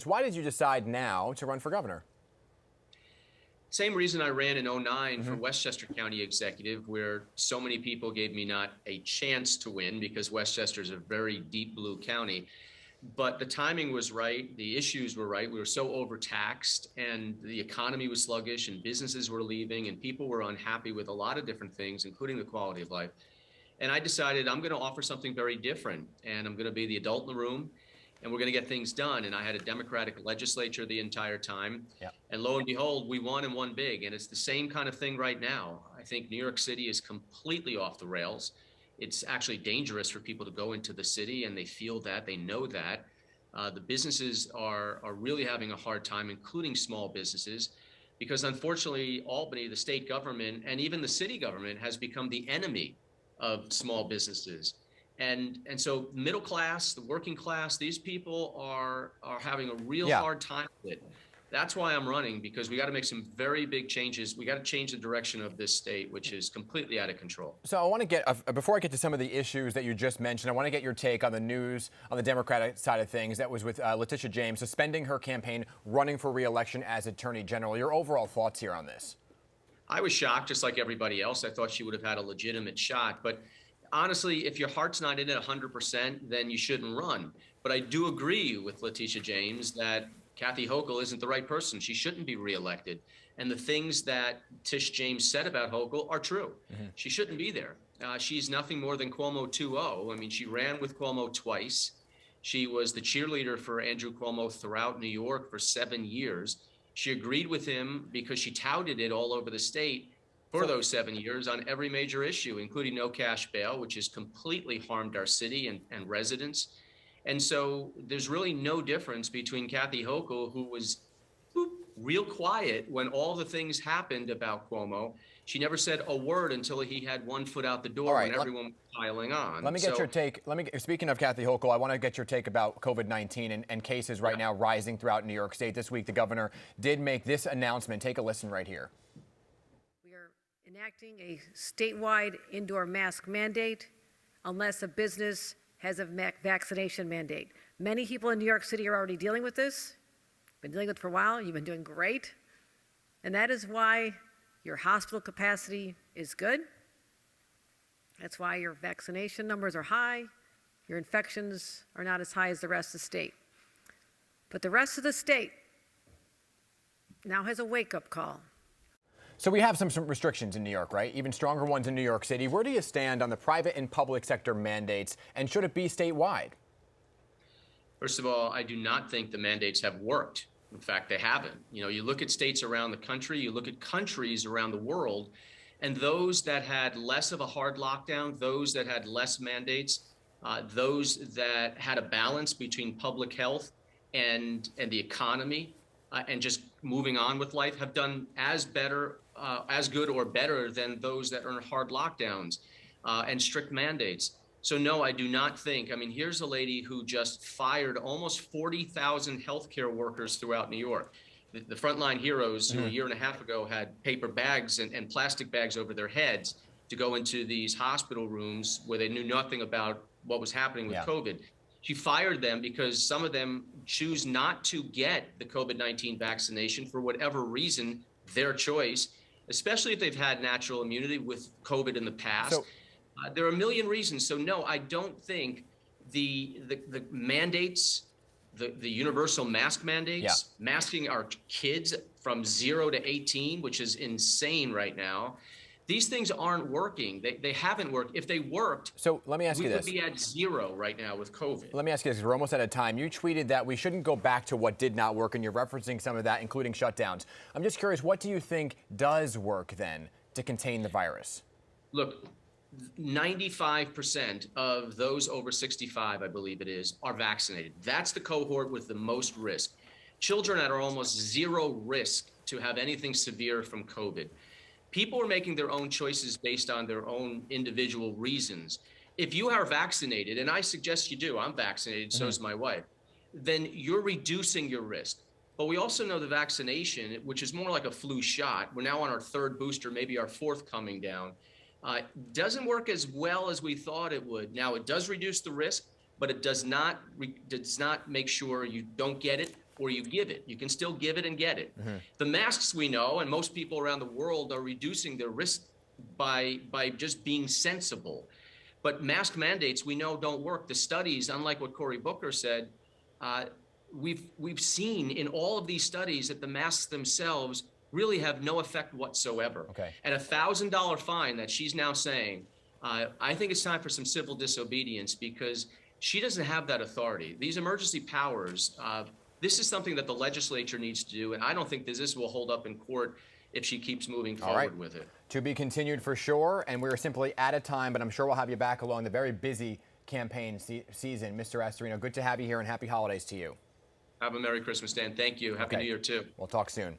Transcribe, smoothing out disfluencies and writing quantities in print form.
Why did you decide now to run for governor? Same reason I ran in '09 for Westchester County Executive, where so many people gave me not a chance to win because Westchester is a very deep blue county. But the timing was right. The issues were right. We were so overtaxed and the economy was sluggish and businesses were leaving and people were unhappy with a lot of different things, including the quality of life. And I decided I'm going to offer something very different, and I'm going to be the adult in the room, and we're going to get things done. And I had a Democratic legislature the entire time. Yep. And lo and behold, we won and won big. And it's the same kind of thing right now. I think New York City is completely off the rails. It's actually dangerous for people to go into the city, and they feel that, they know that. The businesses are really having a hard time, including small businesses, because unfortunately, Albany, the state government, and even the city government has become the enemy of small businesses. And so middle class, the working class, these people are having a real hard time with it. That's why I'm running, because we got to make some very big changes. We got to change the direction of this state, which is completely out of control. So I want to get, before I get to some of the issues that you just mentioned, I want to get your take on the news on the Democratic side of things. That was with Letitia James suspending her campaign, running for re-election as Attorney General. Your overall thoughts here on this? I was shocked, just like everybody else. I thought she would have had a legitimate shot. But honestly, if your heart's not in it 100%, then you shouldn't run. But I do agree with Letitia James that Kathy Hochul isn't the right person. She shouldn't be reelected. And the things that Tish James said about Hochul are true. She shouldn't be there. She's nothing more than Cuomo 2.0. I mean, she ran with Cuomo twice. She was the cheerleader for Andrew Cuomo throughout New York for 7 years. She agreed with him because she touted it all over the state for those 7 years on every major issue, including no cash bail, which has completely harmed our city and residents. And so there's really no difference between Kathy Hochul, who was real quiet when all the things happened about Cuomo. She never said a word until he had one foot out the door when everyone was piling on. Let me get your take. Speaking of Kathy Hochul, I want to get your take about COVID-19 and cases right now rising throughout New York State. This week, the governor did make this announcement. Take a listen right here. We are enacting a statewide indoor mask mandate unless a business has a vaccination mandate. Many people in New York City are already dealing with this. Been dealing with it for a while. You've been doing great. And that is why your hospital capacity is good. That's why your vaccination numbers are high. Your infections are not as high as the rest of the state. But the rest of the state now has a wake-up call. So we have some restrictions in New York, right? Even stronger ones in New York City. Where do you stand on the private and public sector mandates, and should it be statewide? First of all, I do not think the mandates have worked. In fact, they haven't. You know, you look at states around the country, you look at countries around the world, and those that had less of a hard lockdown, those that had less mandates, those that had a balance between public health and the economy, and just moving on with life, have done as good or better than those that are in hard lockdowns and strict mandates. So no, I do not think. I mean, here's a lady who just fired almost 40,000 healthcare workers throughout New York. The frontline heroes who a year and a half ago had paper bags and plastic bags over their heads to go into these hospital rooms where they knew nothing about what was happening with COVID. She fired them because some of them choose not to get the COVID-19 vaccination for whatever reason, their choice, especially if they've had natural immunity with COVID in the past. There are a million reasons. So no, I don't think the mandates, the universal mask mandates, masking our kids from 0 to 18, which is insane right now. These things aren't working. They haven't worked. If they worked, so let me ask you this. We would be at 0 right now with COVID. Let me ask you this, 'cause we're almost out of time. You tweeted that we shouldn't go back to what did not work, and you're referencing some of that, including shutdowns. I'm just curious, what do you think does work then to contain the virus? Look, 95% of those over 65, I believe it is, are vaccinated. That's the cohort with the most risk. Children are almost 0 risk to have anything severe from COVID. People are making their own choices based on their own individual reasons. If you are vaccinated, and I suggest you do, I'm vaccinated, so is my wife, then you're reducing your risk. But we also know the vaccination, which is more like a flu shot, we're now on our 3rd booster, maybe our 4th coming down, doesn't work as well as we thought it would. Now, it does reduce the risk, but it does not make sure you don't get it or you give it. You can still give it and get it. The masks we know, and most people around the world are reducing their risk by just being sensible. But mask mandates we know don't work. The studies, unlike what Cory Booker said, we've seen in all of these studies that the masks themselves really have no effect whatsoever. Okay. At a $1,000 fine that she's now saying, I think it's time for some civil disobedience, because she doesn't have that authority. These emergency powers, this is something that the legislature needs to do, and I don't think this will hold up in court if she keeps moving forward with it. To be continued for sure, and we're simply out of time, but I'm sure we'll have you back along the very busy campaign season. Mr. Astorino, good to have you here, and happy holidays to you. Have a Merry Christmas, Dan. Thank you. Happy New Year, too. We'll talk soon.